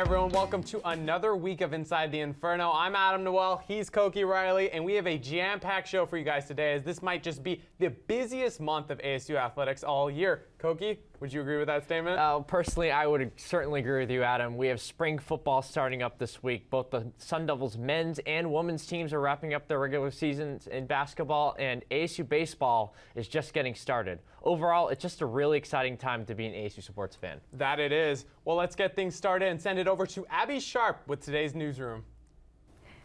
everyone, welcome to another week of Inside the Inferno. I'm Adam Noel, he's Koki Riley, and we have a jam-packed show for you guys today, as this might just be the busiest month of ASU athletics all year. Koki, would you agree with that statement? Personally, I would certainly agree with you, Adam. We have spring football starting up this week. Both the Sun Devils men's and women's teams are wrapping up their regular seasons in basketball, and ASU baseball is just getting started. Overall, it's just a really exciting time to be an ASU sports fan. That it is. Well, let's get things started and send it over to Abby Sharpe with today's newsroom.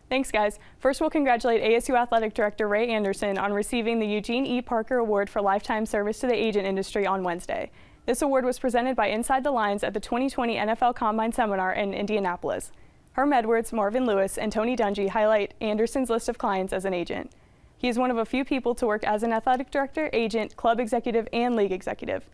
Thanks, guys. First, we'll congratulate ASU Athletic Director Ray Anderson on receiving the Eugene E. Parker Award for Lifetime Service to the Agent Industry on Wednesday. This award was presented by Inside the Lines at the 2020 NFL Combine Seminar in Indianapolis. Herm Edwards, Marvin Lewis, and Tony Dungy highlight Anderson's list of clients as an agent. He is one of a few people to work as an athletic director, agent, club executive, and league executive.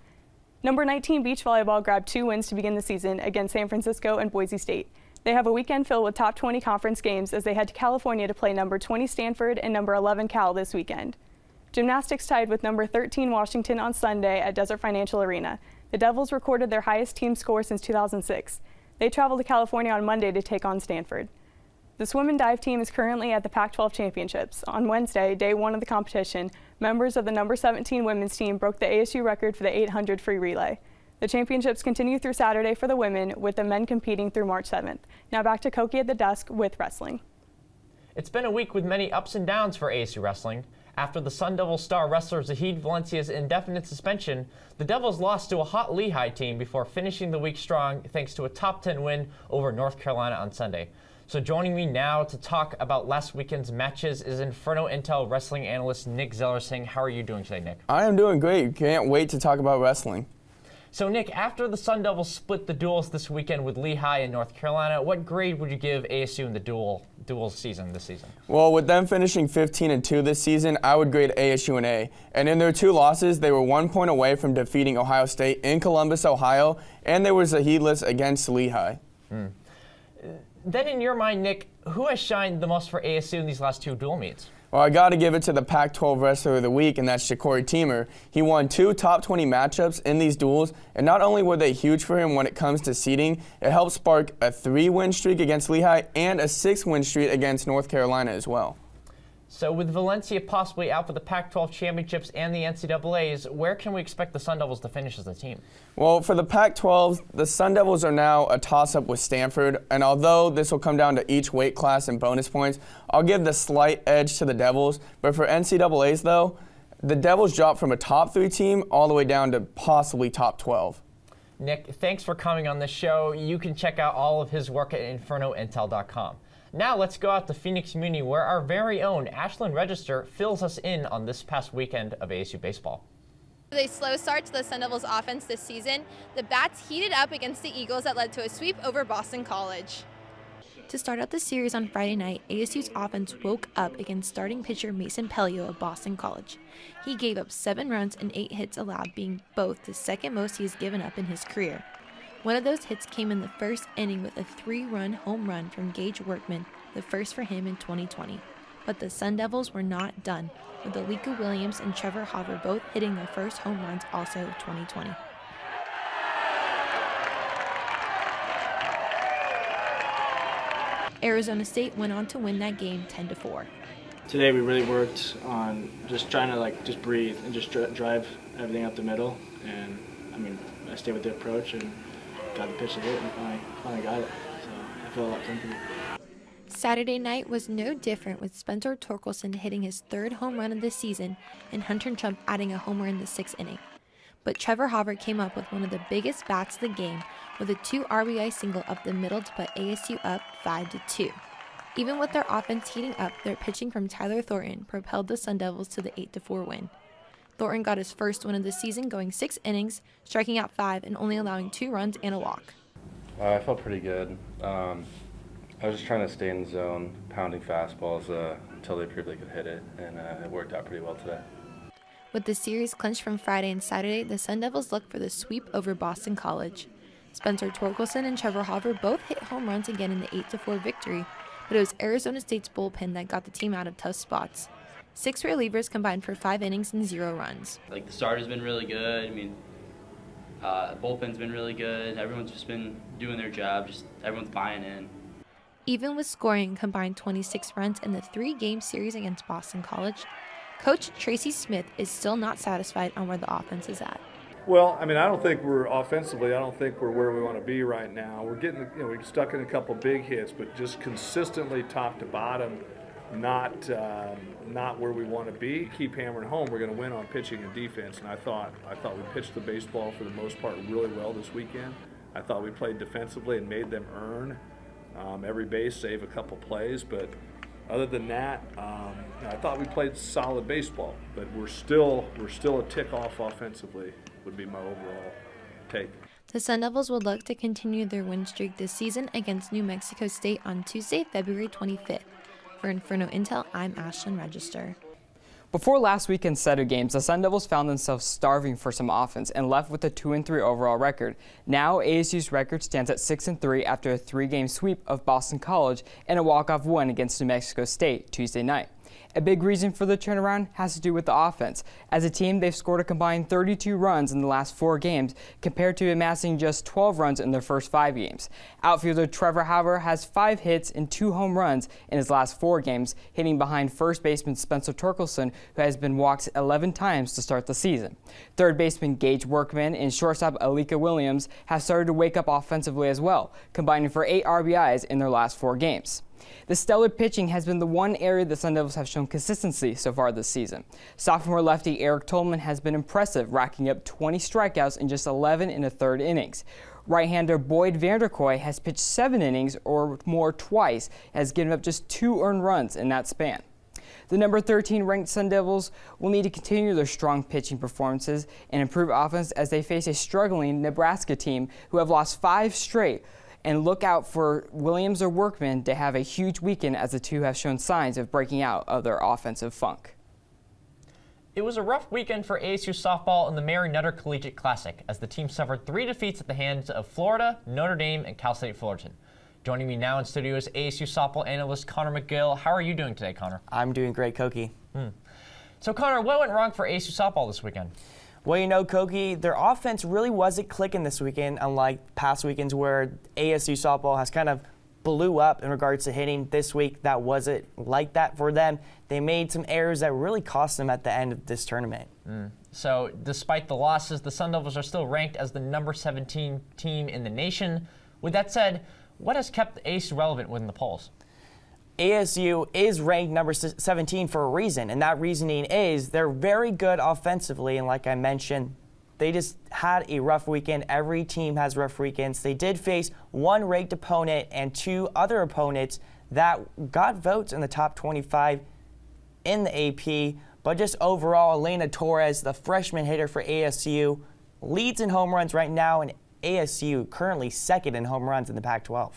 Number 19 beach volleyball grabbed 2 wins to begin the season against San Francisco and Boise State. They have a weekend filled with top 20 conference games as they head to California to play number 20 Stanford and number 11 Cal this weekend. Gymnastics tied with number 13 Washington on Sunday at Desert Financial Arena. The Devils recorded their highest team score since 2006. They travel to California on Monday to take on Stanford. The swim and dive team is currently at the Pac-12 Championships. On Wednesday, day 1 of the competition, members of the number 17 women's team broke the ASU record for the 800 free relay. The championships continue through Saturday for the women, with the men competing through March 7th. Now back to Koki at the desk with wrestling. It's been a week with many ups and downs for ASU wrestling. After the Sun Devil star wrestler Zahid Valencia's indefinite suspension, the Devils lost to a hot Lehigh team before finishing the week strong thanks to a top 10 win over North Carolina on Sunday. So joining me now to talk about last weekend's matches is Inferno Intel wrestling analyst Nick Zeller-Singh. How are you doing today, Nick? I am doing great. Can't wait to talk about wrestling. So, Nick, after the Sun Devils split the duels this weekend with Lehigh and North Carolina, what grade would you give ASU in the duels season this season? Well, with them finishing 15-2 this season, I would grade ASU an A. And in their 2 losses, they were 1 point away from defeating Ohio State in Columbus, Ohio, and they were Zahidless against Lehigh. Then, in your mind, Nick, who has shined the most for ASU in these last 2 dual meets? Well, I got to give it to the Pac-12 Wrestler of the Week, and that's Shakory Teamer. He won 2 top 20 matchups in these duels, and not only were they huge for him when it comes to seeding, it helped spark a 3-win streak against Lehigh and a 6-win streak against North Carolina as well. So with Valencia possibly out for the Pac-12 championships and the NCAAs, where can we expect the Sun Devils to finish as a team? Well, for the Pac-12, the Sun Devils are now a toss-up with Stanford, and although this will come down to each weight class and bonus points, I'll give the slight edge to the Devils. But for NCAAs, though, the Devils dropped from a top 3 team all the way down to possibly top 12. Nick, thanks for coming on the show. You can check out all of his work at infernointel.com. Now let's go out to Phoenix Muni, where our very own Ashlyn Register fills us in on this past weekend of ASU baseball. With a slow start to the Sun Devils offense this season, the Bats heated up against the Eagles that led to a sweep over Boston College. To start out the series on Friday night, ASU's offense woke up against starting pitcher Mason Pelio of Boston College. He gave up 7 runs and 8 hits allowed, being both the second most he has given up in his career. One of those hits came in the first inning with a 3-run home run from Gage Workman, the first for him in 2020. But the Sun Devils were not done, with Alika Williams and Trevor Hopper both hitting their first home runs also 2020. Arizona State went on to win that game 10-4. Today we really worked on just trying to just breathe and just drive everything up the middle. And I stayed with the approach and got the pitch to hit and finally got it. So I feel a lot comfortable. Saturday night was no different, with Spencer Torkelson hitting his 3rd home run of the season and Hunter Trump adding a homer in the 6th inning. But Trevor Hopper came up with one of the biggest bats of the game with a 2 RBI single up the middle to put ASU up 5-2. Even with their offense heating up, their pitching from Tyler Thornton propelled the Sun Devils to the 8-4 win. Thornton got his first win of the season, going 6 innings, striking out 5 and only allowing 2 runs and a walk. I felt pretty good. I was just trying to stay in the zone, pounding fastballs until they proved they could hit it, and it worked out pretty well today. With the series clinched from Friday and Saturday, the Sun Devils looked for the sweep over Boston College. Spencer Torkelson and Trevor Hopper both hit home runs again in the 8-4 victory, but it was Arizona State's bullpen that got the team out of tough spots. 6 relievers combined for 5 innings and 0 runs. The start has been really good. Bullpen's been really good. Everyone's just been doing their job. Just everyone's buying in. Even with scoring combined 26 runs in the 3-game series against Boston College, Coach Tracy Smith is still not satisfied on where the offense is at. Well, I mean, I don't think we're offensively. I don't think we're where we want to be right now. We're getting, we're stuck in a couple big hits, but just consistently top to bottom, not where we want to be. Keep hammering home. We're going to win on pitching and defense. And I thought we pitched the baseball for the most part really well this weekend. I thought we played defensively and made them earn every base, save a couple plays. But other than that, I thought we played solid baseball. But we're still a tick off offensively. Would be my overall take. The Sun Devils would look to continue their win streak this season against New Mexico State on Tuesday, February 25th. For Inferno Intel, I'm Ashlyn Register. Before last weekend's set of games, the Sun Devils found themselves starving for some offense and left with a 2-3 overall record. Now, ASU's record stands at 6-3 after a 3-game sweep of Boston College and a walk-off win against New Mexico State Tuesday night. A big reason for the turnaround has to do with the offense. As a team, they've scored a combined 32 runs in the last 4 games, compared to amassing just 12 runs in their first 5 games. Outfielder Trevor Hauer has 5 hits and 2 home runs in his last 4 games, hitting behind first baseman Spencer Torkelson, who has been walked 11 times to start the season. Third baseman Gage Workman and shortstop Alika Williams have started to wake up offensively as well, combining for 8 RBIs in their last 4 games. The stellar pitching has been the one area the Sun Devils have shown consistency so far this season. Sophomore lefty Eric Tolman has been impressive, racking up 20 strikeouts in just 11 1/3 innings. Right-hander Boyd Vanderkoy has pitched 7 innings or more twice and has given up just 2 earned runs in that span. The number 13 ranked Sun Devils will need to continue their strong pitching performances and improve offense as they face a struggling Nebraska team who have lost 5 straight. And look out for Williams or Workman to have a huge weekend, as the two have shown signs of breaking out of their offensive funk. It was a rough weekend for ASU softball in the Mary Nutter Collegiate Classic, as the team suffered 3 defeats at the hands of Florida, Notre Dame, and Cal State Fullerton. Joining me now in studio is ASU softball analyst Conor McGill. How are you doing today, Conor? I'm doing great, Koki. So, Conor, what went wrong for ASU softball this weekend? Well, you know, Koki, their offense really wasn't clicking this weekend, unlike past weekends where ASU softball has kind of blew up in regards to hitting. This week, that wasn't like that for them. They made some errors that really cost them at the end of this tournament. So, despite the losses, the Sun Devils are still ranked as the number 17 team in the nation. With that said, what has kept ASU relevant within the polls? ASU is ranked number 17 for a reason, and that reasoning is they're very good offensively, and like I mentioned, they just had a rough weekend. Every team has rough weekends. They did face 1 ranked opponent and 2 other opponents that got votes in the top 25 in the AP, but just overall, Elena Torres, the freshman hitter for ASU, leads in home runs right now, and ASU currently 2nd in home runs in the Pac-12.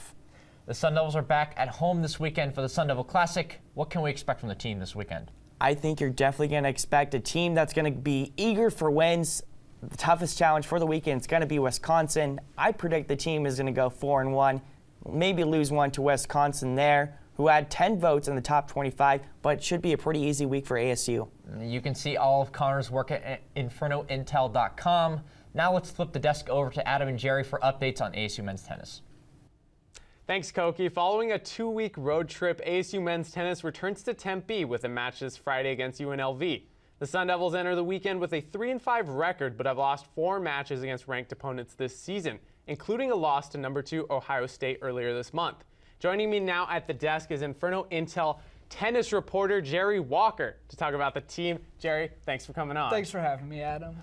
The Sun Devils are back at home this weekend for the Sun Devil Classic. What can we expect from the team this weekend? I think you're definitely going to expect a team that's going to be eager for wins. The toughest challenge for the weekend is going to be Wisconsin. I predict the team is going to go 4-1, maybe lose 1 to Wisconsin there, who had 10 votes in the top 25, but it should be a pretty easy week for ASU. You can see all of Conor's work at infernointel.com. Now let's flip the desk over to Adam and Jerry for updates on ASU men's tennis. Thanks, Koki. Following a 2-week road trip, ASU men's tennis returns to Tempe with a match this Friday against UNLV. The Sun Devils enter the weekend with a 3-5 record, but have lost 4 matches against ranked opponents this season, including a loss to number 2 Ohio State earlier this month. Joining me now at the desk is Inferno Intel tennis reporter Jerry Walker to talk about the team. Jerry, thanks for coming on. Thanks for having me, Adam.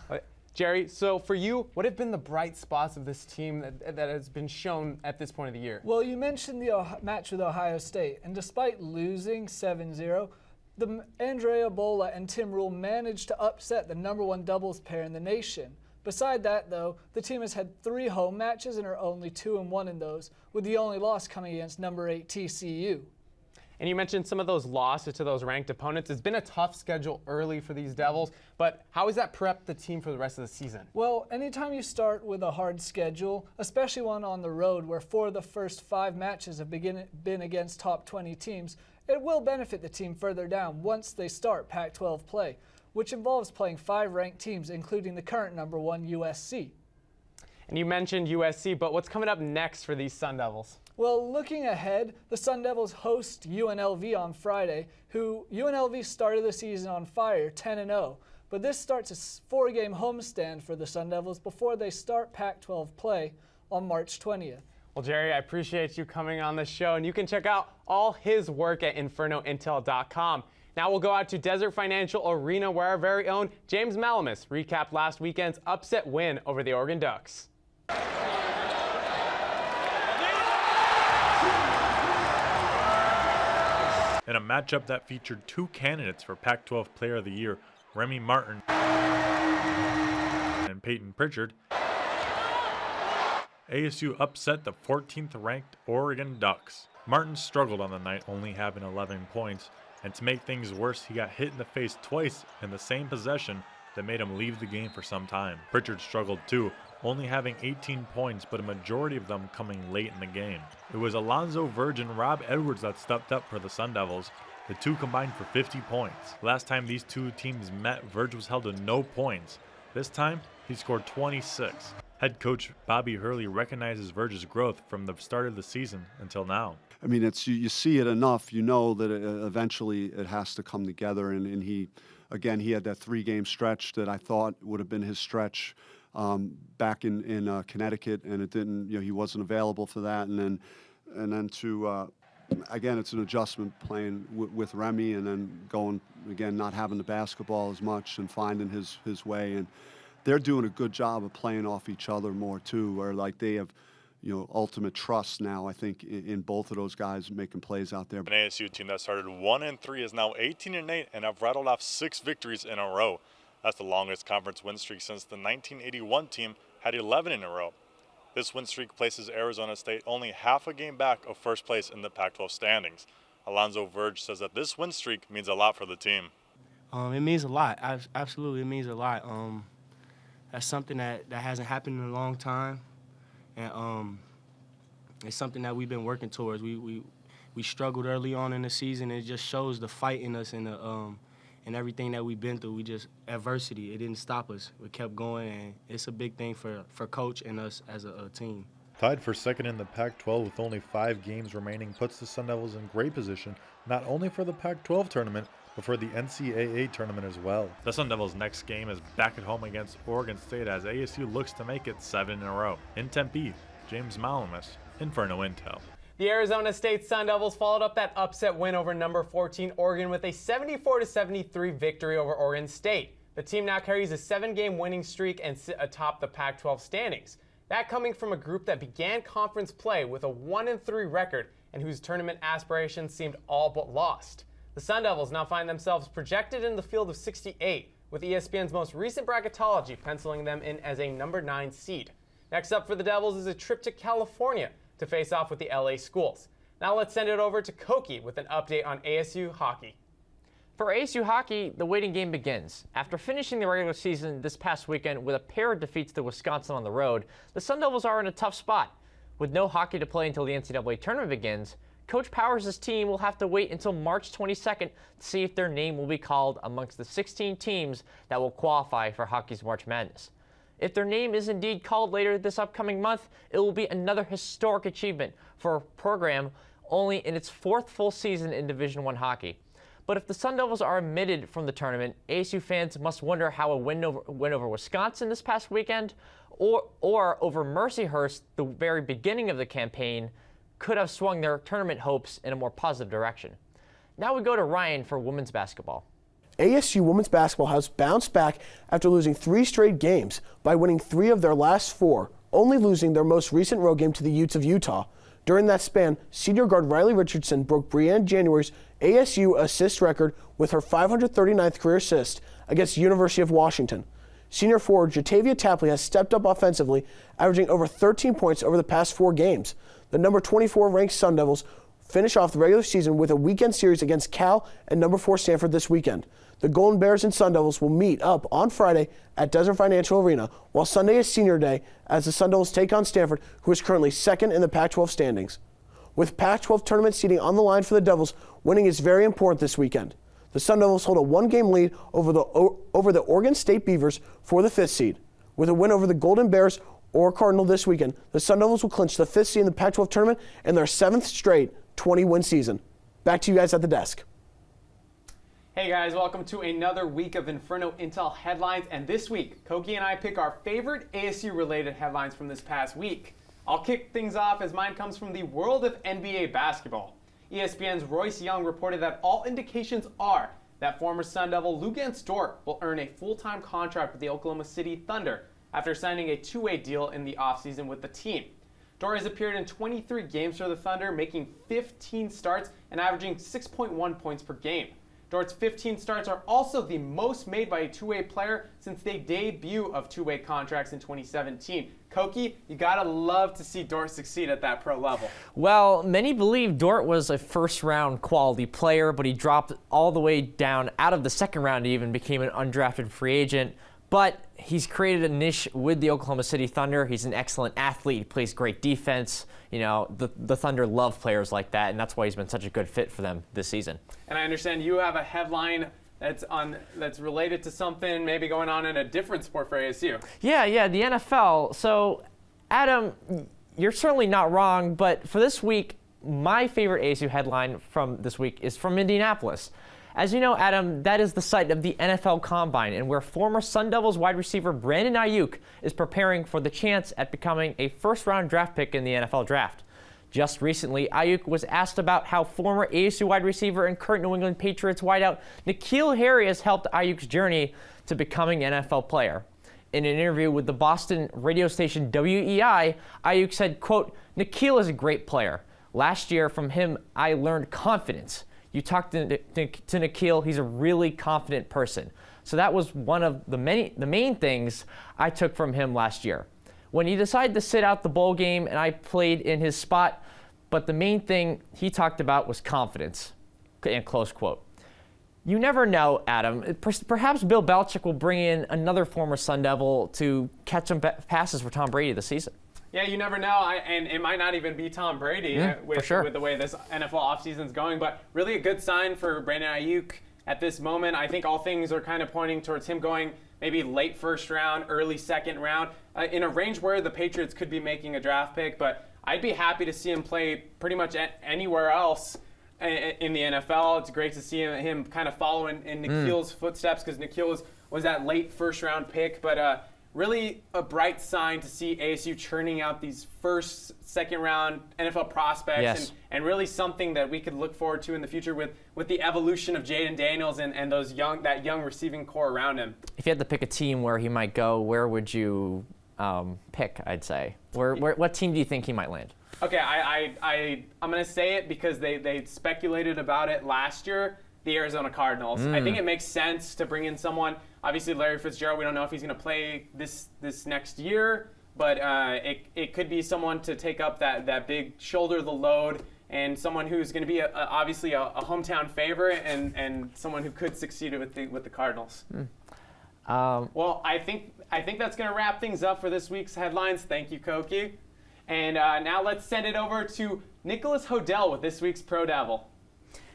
Jerry, so for you, what have been the bright spots of this team that has been shown at this point of the year? Well, you mentioned the match with Ohio State, and despite losing 7-0, Andrea Bola and Tim Rule managed to upset the number 1 doubles pair in the nation. Beside that, though, the team has had 3 home matches and are only 2-1 in those, with the only loss coming against number 8 TCU. And you mentioned some of those losses to those ranked opponents. It's been a tough schedule early for these Devils, but how has that prepped the team for the rest of the season? Well, anytime you start with a hard schedule, especially one on the road where 4 of the first 5 matches have been against top 20 teams, it will benefit the team further down once they start Pac-12 play, which involves playing 5 ranked teams, including the current number 1 USC. And you mentioned USC, but what's coming up next for these Sun Devils? Well, looking ahead, the Sun Devils host UNLV on Friday, who UNLV started the season on fire, 10-0. But this starts a 4-game homestand for the Sun Devils before they start Pac-12 play on March 20th. Well, Jerry, I appreciate you coming on the show, and you can check out all his work at infernointel.com. Now we'll go out to Desert Financial Arena, where our very own James Malamus recapped last weekend's upset win over the Oregon Ducks. In a matchup that featured two candidates for Pac-12 Player of the Year, Remy Martin and Peyton Pritchard, ASU upset the 14th-ranked Oregon Ducks. Martin struggled on the night, only having 11 points, and to make things worse, he got hit in the face twice in the same possession that made him leave the game for some time. Pritchard struggled too, only having 18 points, but a majority of them coming late in the game. It was Alonzo Verge and Rob Edwards that stepped up for the Sun Devils. The two combined for 50 points. Last time these two teams met, Verge was held to no points. This time, he scored 26. Head coach Bobby Hurley recognizes Verge's growth from the start of the season until now. I mean, you see it enough, you know that eventually it has to come together. And he, again, he had that 3-game stretch that I thought would have been his stretch back in Connecticut, and it didn't. You know, he wasn't available for that. And then to again, it's an adjustment playing with Remy, and then going again, not having the basketball as much and finding his way. And they're doing a good job of playing off each other more too, where like they have, you know, ultimate trust now, I think, in both of those guys making plays out there. An ASU team that started 1-3 is now 18-8 and have rattled off 6 victories in a row. That's the longest conference win streak since the 1981 team had 11 in a row. This win streak places Arizona State only half a game back of first place in the Pac-12 standings. Alonzo Verge says that this win streak means a lot for the team. It means a lot. Absolutely, it means a lot. That's something that hasn't happened in a long time, and it's something that we've been working towards. We struggled early on in the season. It just shows the fight in us and and everything that we've been through. We just adversity. It didn't stop us. We kept going, and it's a big thing for Coach and us as a team. Tied for second in the Pac-12 with only 5 games remaining puts the Sun Devils in great position, not only for the Pac-12 tournament, but for the NCAA tournament as well. The Sun Devils' next game is back at home against Oregon State as ASU looks to make it 7 in a row. In Tempe, James Malamus, Inferno Intel. The Arizona State Sun Devils followed up that upset win over number 14 Oregon with a 74-73 victory over Oregon State. The team now carries a 7-game winning streak and sit atop the Pac-12 standings. That coming from a group that began conference play with a 1-3 record and whose tournament aspirations seemed all but lost. The Sun Devils now find themselves projected in the field of 68, with ESPN's most recent bracketology penciling them in as a number 9 seed. Next up for the Devils is a trip to California to face off with the LA Schools. Now let's send it over to Koki with an update on ASU hockey. For ASU hockey, the waiting game begins. After finishing the regular season this past weekend with a pair of defeats to Wisconsin on the road, the Sun Devils are in a tough spot. With no hockey to play until the NCAA tournament begins, Coach Powers' team will have to wait until March 22nd to see if their name will be called amongst the 16 teams that will qualify for hockey's March Madness. If their name is indeed called later this upcoming month, it will be another historic achievement for a program only in its 4th full season in Division I hockey. But if the Sun Devils are omitted from the tournament, ASU fans must wonder how a win over Wisconsin this past weekend or over Mercyhurst, the very beginning of the campaign, could have swung their tournament hopes in a more positive direction. Now we go to Ryan for women's basketball. ASU women's basketball has bounced back after losing 3 straight games by winning 3 of their last 4, only losing their most recent road game to the Utes of Utah. During that span, senior guard Riley Richardson broke Breanne January's ASU assist record with her 539th career assist against the University of Washington. Senior forward Jatavia Tapley has stepped up offensively, averaging over 13 points over the past 4 games. The number 24 ranked Sun Devils finish off the regular season with a weekend series against Cal and number 4 Stanford this weekend. The Golden Bears and Sun Devils will meet up on Friday at Desert Financial Arena, while Sunday is senior day as the Sun Devils take on Stanford, who is currently 2nd in the Pac-12 standings. With Pac-12 tournament seeding on the line for the Devils, winning is very important this weekend. The Sun Devils hold a 1-game lead over the Oregon State Beavers for the 5th seed. With a win over the Golden Bears or Cardinal this weekend, the Sun Devils will clinch the 5th seed in the Pac-12 tournament and their 7th straight 20-win season. Back to you guys at the desk. Hey guys, welcome to another week of Inferno Intel headlines. And this week, Koki and I pick our favorite ASU-related headlines from this past week. I'll kick things off as mine comes from the world of NBA basketball. ESPN's Royce Young reported that all indications are that former Sun Devil Luguentz Dort will earn a full-time contract with the Oklahoma City Thunder after signing a two-way deal in the offseason with the team. Dort has appeared in 23 games for the Thunder, making 15 starts and averaging 6.1 points per game. Dort's 15 starts are also the most made by a two-way player since the debut of two-way contracts in 2017. Koki, you gotta love to see Dort succeed at that pro level. Well, many believe Dort was a first-round quality player, but he dropped all the way down out of the second round. He even became an undrafted free agent. But he's created a niche with the Oklahoma City Thunder. He's an excellent athlete. He plays great defense. You know, the Thunder love players like that, and that's why he's been such a good fit for them this season. And I understand you have a headline that's related to something maybe going on in a different sport for ASU. Yeah, the NFL. So, Adam, you're certainly not wrong, but for this week, my favorite ASU headline from this week is from Indianapolis. As you know, Adam, that is the site of the NFL Combine, and where former Sun Devils wide receiver Brandon Ayuk is preparing for the chance at becoming a first-round draft pick in the NFL Draft. Just recently, Ayuk was asked about how former ASU wide receiver and current New England Patriots wideout N'Keal Harry has helped Ayuk's journey to becoming an NFL player. In an interview with the Boston radio station WEI, Ayuk said, quote, "N'Keal is a great player. Last year from him, I learned confidence. You talk to N'Keal, he's a really confident person." So that was one of the main things I took from him last year. When he decided to sit out the bowl game and I played in his spot, but the main thing he talked about was confidence, and close quote. You never know, Adam. Perhaps Bill Belichick will bring in another former Sun Devil to catch some passes for Tom Brady this season. Yeah, you never know, and it might not even be Tom Brady with the way this NFL offseason's going, but really a good sign for Brandon Ayuk at this moment. I think all things are kind of pointing towards him going maybe late first round, early second round, in a range where the Patriots could be making a draft pick, but I'd be happy to see him play pretty much anywhere else in the NFL. It's great to see him kind of follow in N'Keal's footsteps, because N'Keal was that late first round pick, but really a bright sign to see ASU churning out these first, second round NFL prospects, yes. and really something that we could look forward to in the future with the evolution of Jaden Daniels and that young receiving core around him. If you had to pick a team where he might go, where would you pick, I'd say? What team do you think he might land? Okay, I'm going to say it because they speculated about it last year, the Arizona Cardinals. I think it makes sense to bring in someone. Obviously, Larry Fitzgerald, we don't know if he's going to play this next year, but it could be someone to take up that big shoulder the load, and someone who's going to be obviously a hometown favorite and someone who could succeed with the Cardinals. Well, I think that's going to wrap things up for this week's headlines. Thank you, Koki. And now let's send it over to Nicholas Hodell with this week's Pro Devil.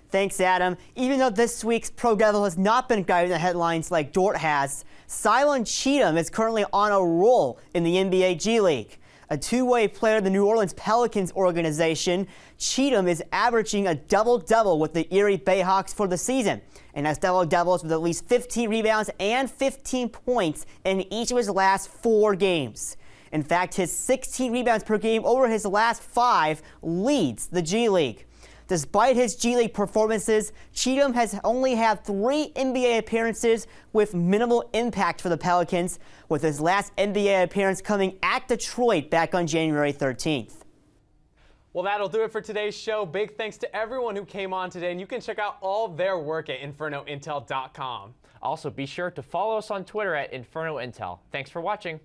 Thanks, Adam. Even though this week's Pro Devil has not been guiding the headlines like Dort has, Cylon Cheatham is currently on a roll in the NBA G League. A two-way player in the New Orleans Pelicans organization, Cheatham is averaging a double-double with the Erie Bayhawks for the season, and has double-doubles with at least 15 rebounds and 15 points in each of his last 4 games. In fact, his 16 rebounds per game over his last 5 leads the G League. Despite his G League performances, Cheatham has only had 3 NBA appearances with minimal impact for the Pelicans, with his last NBA appearance coming at Detroit back on January 13th. Well, that'll do it for today's show. Big thanks to everyone who came on today, and you can check out all their work at infernointel.com. Also, be sure to follow us on Twitter at Inferno Intel. Thanks for watching.